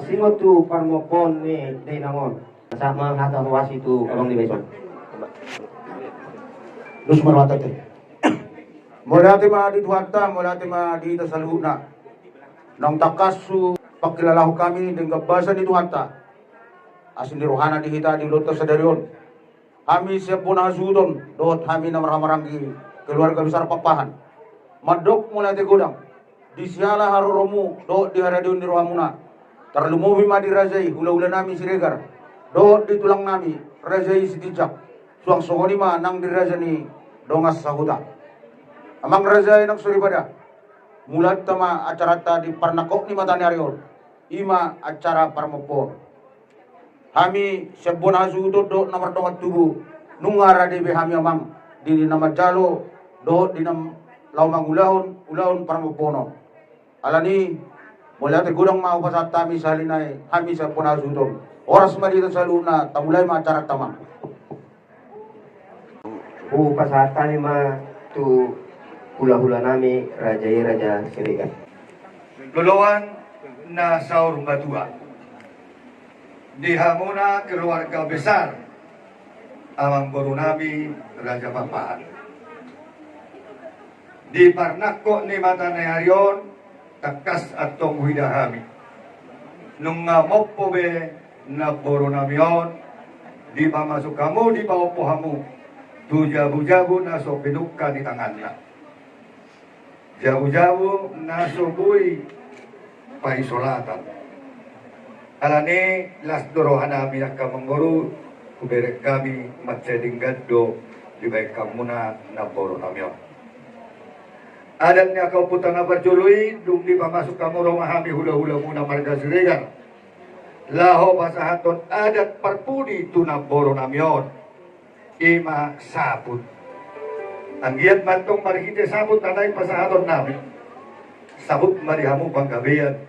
singot tu parmopon ni dinangon sama hata huas itu abang di beson. Terus maratate. Mula ti maadi tuwata, mula ti maadi ta saluna. Nang takasu pakilalahu kami dengan basa di tuwata. Asin di rohana di hita di luto sa darion. Kami siap pun hasudon, doot kami na marhamaranggi keluarga besar papahan. Madok mula ti gudang. Di siala haruromu, doot di haradion di rohamuna. Terlumuhi madi rajai, hula-hula nami siregar. Doot di tulang nami, rajai sitijak. Suang songonima nang dirajani dongas sahuta. Amang rajai nang suribada. Mulat tama acara tadi parnakok ni matani ariol. Ima acara parmopon. Kami sebon hasu do nomor dongat tubuh. Nungara di behami amang di nama jalo do di nam laumang ulahon parmopono. Alani mulai gudang mau pasat kami salinai kami sebon hasu do. Oras mali sa luna tamulay acara tamang. Pasat kami tu hula-hula nami raja Sirigan. Luluan na saur batua. Dihamuna keluarga besar amang guru nami Raja Papahan. Di parnako ni matane arion takas atong widahami. Nung mopo be na guru namion di pamasok kamu di paupo hamu. Tu jabu-jabu na so pinukka di tanganna. Jabu-jabu na so buy paisolatan. Alani las dorohan namin ang kamangguru kuberek kami matseding gaddo di baik kamuna na boro namyon. Adan niya kau putang na parjului dung di pamasok kamu romahami hula-hula muna marga sirigan. Laho pasahaton adat parpudi tu na boro namyon. Ima sabut. Ang giyat matong marhite sabut nanay pasahaton namin. Sabut marihamu panggabian.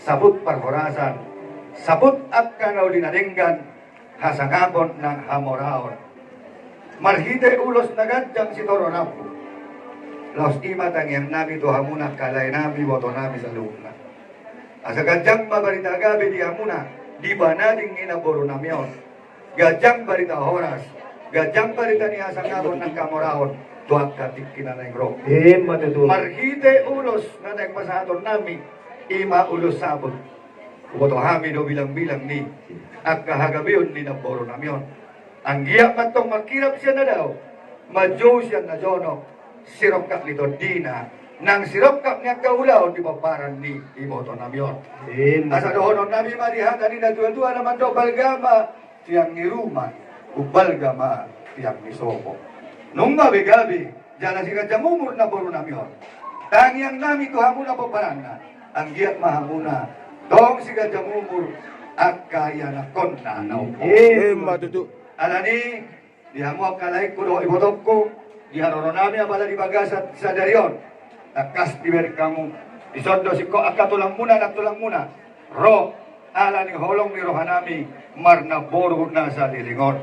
Sabut parhorasan. Sabut akanaw linadinggan hasangabon ng hamoraon. Marhite ulos nagadyang si Toronaw. Los imatang yang nami to hamuna kalay nami boto nami sa luna. Asa gadyang mabarita gabi di hamuna di ba nading inaboro namyon. Gadyang barita horas. Gadyang barita ni hasangabon ng kamoraon. Tuwag katik kinanay ro. Marhite ulos na nagpasahaton nami ima ulos sabot. Kuboto hami do bilang-bilang ni at kahagabiyon ni naboro namyon. Ang giyak matong makirap siya na daw, madyo siya na jono, sirokap nito dina, nang sirokap niya kaulaw di paparan ni iboto namyon. Asa doon namin marihata ni natuwa naman do balgama siyang niruman, ubalgama siyang nisopo. Nung gabi-gabi, dyan na siya jamumur na boro namyon. Tangyang nami to hamuna paparan na, ang giyak mahamuna, dong siga jamumur at kaya na kon na naupo. Matutu. Alani, dihamu akalay ko do ibotok ko, diharono nami abala di bagasat sa darion. Takas di berkamu, isondo si ko akatulang muna, naktulang muna. Ro, alani holong ni rohanami, marna boru na sa lilingon.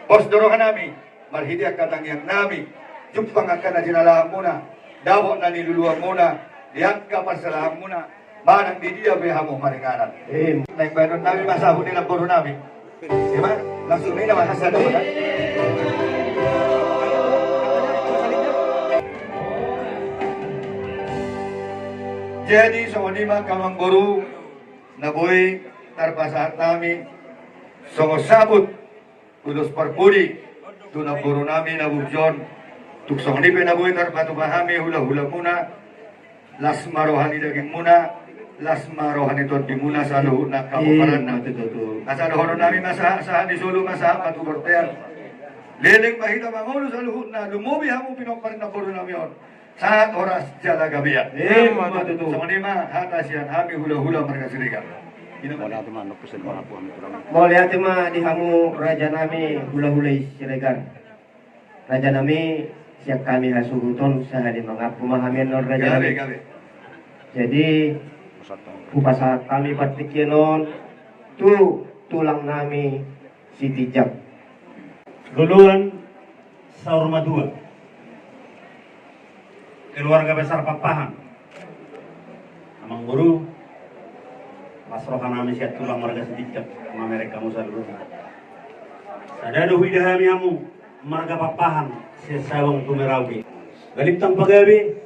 Os do rohanami, marhidi akatangyang nami, jupang akana jinalahan muna, dawo na niluluang muna, diangka pasalahan muna, manang di dia behamu maringanan. Naik banon namin masahod nilang boro namin. Diba? Langsung may naman hasada mo na. Jadi songonima kamang boro na boy tarpasahat namin songo sabut ulos parpudi tu na boro namin na bugjon tuk songonipin na boy tarpatupahami hula-hula muna las marohani daging muna las marohan ito di muna sa luhut na kapaparan na asa dohono namin masahan di solo masahan patubortean liling mahita mangulo sa luhut na lumubi hamu pinoparin na puro namin saat oras jala gabian sa manima hatas yan hami hula-hula mereka sirigan Mau lihat ma di hamu raja nami hula-hulay Sirigan. Raja nami siap kami hasuruton sahadi mengaku mahamin non raja nami. Jadi upasa kami patikinon tu tulang nami si tijak. Duluan Saur Madua, keluarga besar Papahan, Amang Guru, pasrohan nami siat tulang marga sedikit mereka musa dulu. Sadado hidahami amu marga papahan sesawang tumerauki. Galiptang pagabi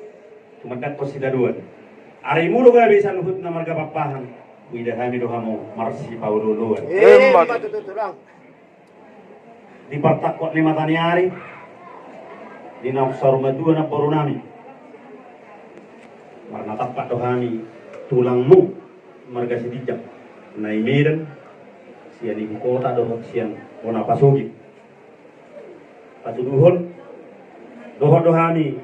tumakat po sidaduan. Ari mulo gabi sanuhut na marga papahan hidahami dohamu marsi paululuan. Di partakot 5 taniari di nafsar madua na poro nami marna tapak dohami tulangmu marga sidijak na imiran siya di kota dohot siang wana pasugi patuduhon dohami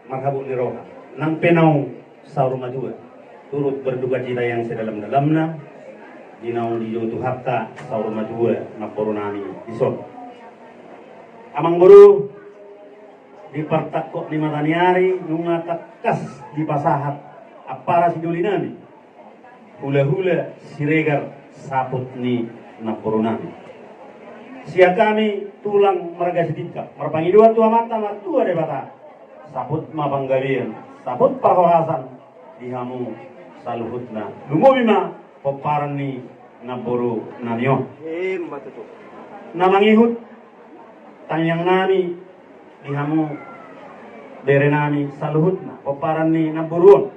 marhabuk ni roha nang penau saur madua turut berduka cita yang sedalam-dalamna dinau di jauh harta saur madua na poro nami isot amang buru di partakok 5 taniari nunga takas di pasahat apara si duli nami hula-hula siregar saput ni naporo nami sia kami tulang marga sedika marpangi dua tua mata martua debata saput mabanggabian saput pahorasan dihamu saluhutna lumobima peparan ni naporo namio namangihut tanyang nami dihamu dere nami saluhutna peparan ni naburuan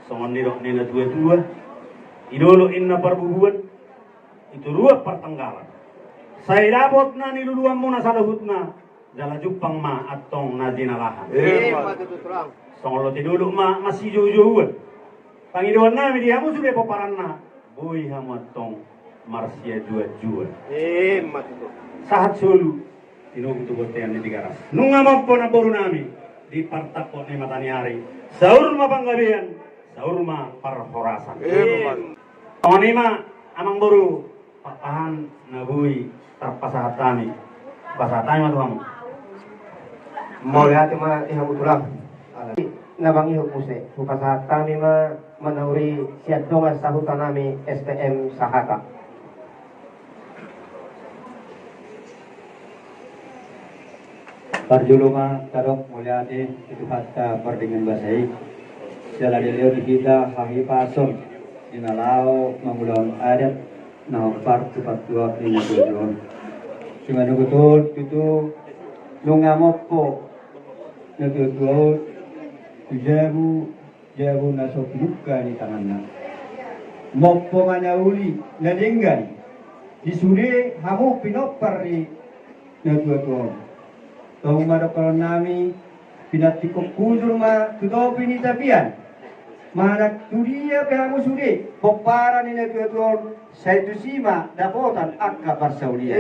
songon nirok nina tua idolo inna parbubuan itu ruah pertenggalan saya dapot na niluluan mo na saluhutna jala jupang ma atong nadina lahan songon lo tiduluk ma masih jauh-jauhan pangiduan nami dihamu sudah peparan na boy hamu atong marsia jua-jua sahat sulu tinubu tu botean di tigaras nunga mampu na boru nami di partakot ni mataniari saur ma panggabian saur ma parhorasan onima amang boru papahan nabui terpasahat kami pasahat kami matuhamu mau lihat ma ihamu tulang nabang ihuk muse pasahat kami ma manauri siat dongas sahutan nami STM Sahata. Parjulunga tarok mulyati itu hatta pardingan basai sila dilio dihida hahi pason inalao mangulon adat na par tupat tua ni nabujon sing anu betul itu lungamoppo nabujo jabu nasok luka ni tanganna moppo manauli nadenggan disude hamu pinopar ni nabujo Tau madakal nami pinatikok kujur ma tutopi ni tapian manak tudia peramu sude popara ni natuatuan saya tu sima dapotan akka parsaulia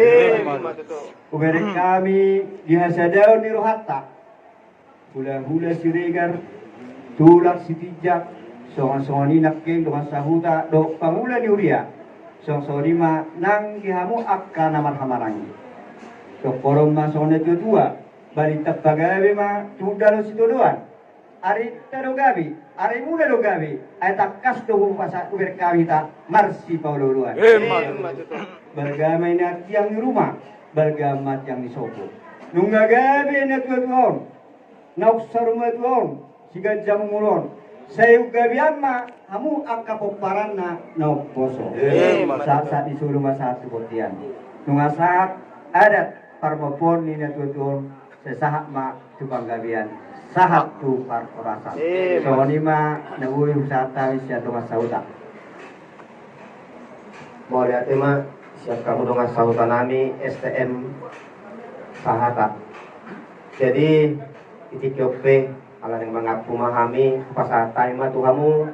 ubere kami dihasadau ni rohatta hula-hula siregar tulak sitijak songan-songan ni nakke doang sahuta do pangula ni uria songan-songan ma nang gihamu akka naman hamarangi so korom ma songan natuatua balita pagabi ma tudalo situduan ari tado gabi ari muna do gabi ay takas do pasa berkawi ta marsi paululuan bergamai na tiang di rumah bergamat yang di sopo nunga gabi na tuon nauksa rumah tuon siga jamu mulon sayu gabi amma hamu angka poparan na nauposo saat disuruh masa satu botian nunga saat adat parmopon ni na tuon sesahat ma tu panggabian sahat tu parkorasan soalnya ma naui wisata sia dongas sauta mau lihat ma siap kamu dongas sauta nami STM Sahata jadi titik yope ala yang mengaku memahami pasata ma tu kamu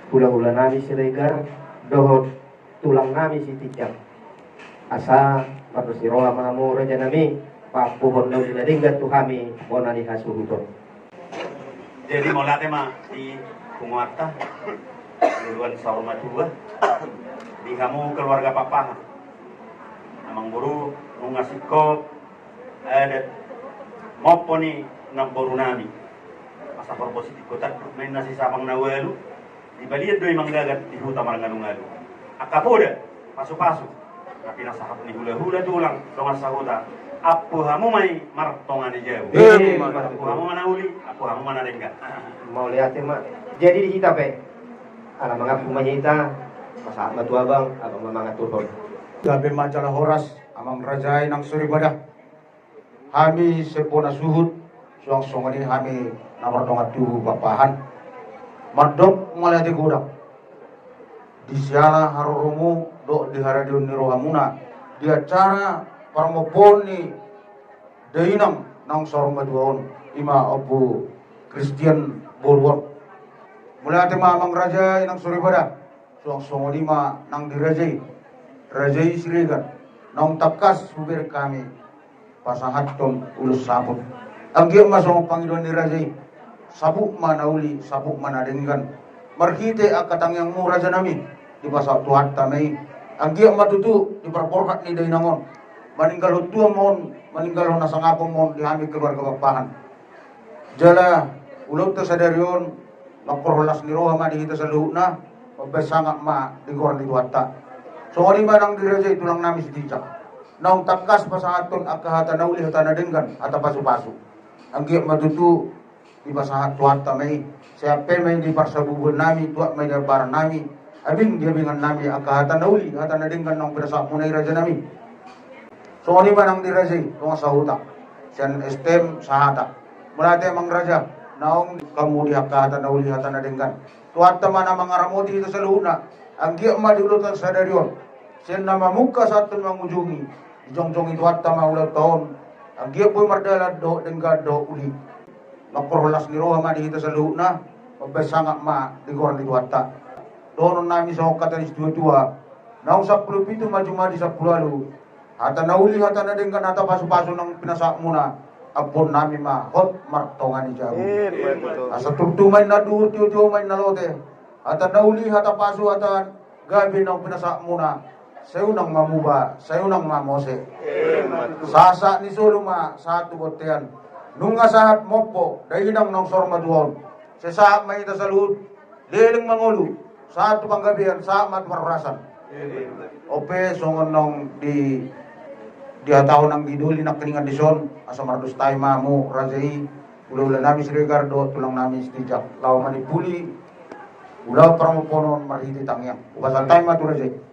hula-hula nami siregar dohot tulang nami si tijak asa batu siroa mahamu raja nami Papu hondo dinadinggat tu kami bonani hasuhuton. Jadi mau latih mah di Punguata duluan saur madua di kamu keluarga papa amang buru mau ngasih kop ada mopo nih namboru nami masa positif kota main nasi sabang nawalu di baliat doi manggagat di huta maranganungalu akapoda pasu-pasu tapi nasahap ni hula-hula tulang dongan sahuta apu hamu mai martongan di jauh. Apu hamu mana uli, apu hamu mana lenggat. Mau lihat mak. Jadi di kita pe Alam mga pumanyita, masaat matuabang, abang mga turhon. Gabi majalah horas, amang rajay ng suribada. Hami sepona suhut, suang songani hami namardongat tuhu bapahan. Madok mulai digudak. Di siala harurumu do di haradiun ni rohamuna. Di acara parmopon ni dainam nang sorong maduon ima obu Christian Bulwark. Mulai ati mamang rajay ng suribada. Suang songani ma nang dirajay. Rajay sirigan. Nang takas subir kami pasahat ton ulus sabut. Ang giyang masong Panginoon ni Rajay, sabuk manauli, sabuk manadinggan. Marhite akatang yang mura dyan namin, di basa tuhat tamay. Ang giyang matutu, di perporkat ni Dainangon. Maninggal hutuang mon, maninggal ho nasangapong mon, di hami keluarga bapahan. Jala, ulot ta sa daryon, magkorholas ni Roha ma, di hita sa luhut na, magbasangak ma, di gor ni Duwata. So, kung man ang di Rajay, tulang namin si Tijak. Naong takas pa sa aton akahata nauli hata nadenggan at pasu-pasu. Ang giyap matutu di pasahat tuhat tamay. Siapa may di parsabubun nami tuat may dabaran nami. Abing diabingan nami akahata nauli hata nadenggan nang pinasak munay raja nami. So ni man ang dirajay tunga sa huta. Siyan estem sa hata. Mula tayo mang raja naong kamu di akahata nauli hata nadenggan. Tuhat taman ang mga ramodi dito sa luhuna. Ang giyap madulutan sa daryon. Siyan na mamuka sa aton mangujungi. Jong-jong itu hatta maulat tahun. Ang giya po'y mardalad do, denggad do, uli. Magkorholas ni Roha ma, di hita sa luhut na. Magbasangak ma, di gor ni Duwata. Doon namin sa katanis dua-dua. Naong sa pulupito, maju di sa pulalu. Hata nauli, hata na denggan, hata paso-paso ng pinasak muna. Apon namin ma, hot martongan ni Jago. Asa tugtumay na duhut, tiyo-tiyo na lote. Hata nauli, hata paso, hata gabi ng pinasak muna. Sayo nang mamuba, sayo nang mamose. Sasa ni Soluma, sa tubotean. Nunga sahat mopo, dahinang nang sormaduon. Sa saat may itasalud, liling mangulu. Sa tupanggabihan, sa matmarurasan. Ope, songon nang di ataw ng giduli na kiningan dison. Asa mardus tayo mamu, Rajay. Ula-ula namin si Ricardo, tulang namin si Tijak. Lawa manipuli, ula parang maponon, marhiti tangyang. Ubasan tayo matu Rajay.